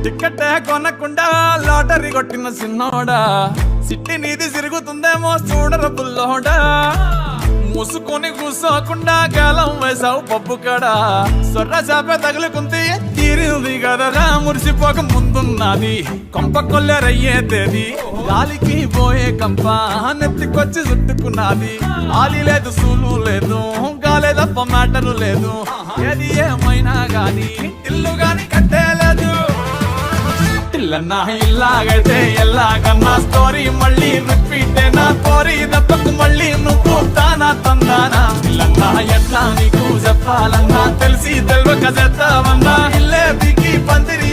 ticket కొనకుండా lottery కొట్టిన సిన్నోడా సిట్టి నీది సిరుగుతుందేమో చూడర బుల్లోడా మూసుకొని కూసోకుండా కాలం వేసావు పప్పు కడా సొర్ర చాప తగులుకుంటే తీరింది కదరా మురిసిపోక ముందున్నది కొంప కొల్లెరయ్యే తేది గాలికి పోయే కంప నెత్తికొచ్చి చుట్టుకున్నది ఆలి లేదు సూలు లేదు గాలే తప్ప మ్యాటరు లేదు ఏది ఏమైనా గాని ఇల్లు గాని కట్టేలేదు ఇల్లన్నా ఇల్లాగైతే ఎల్లాగన్నా స్టోరీ మళ్ళీ రిపీట్ నా కోరి దెబ్బకు మళ్ళీ నువ్వు తానా తందానా ఇల్లన్నా ఎట్లా నీకు చెప్పాలన్నా తెలిసి తెలియక చేస్తావన్నా ఇల్లే దిగి పందిరి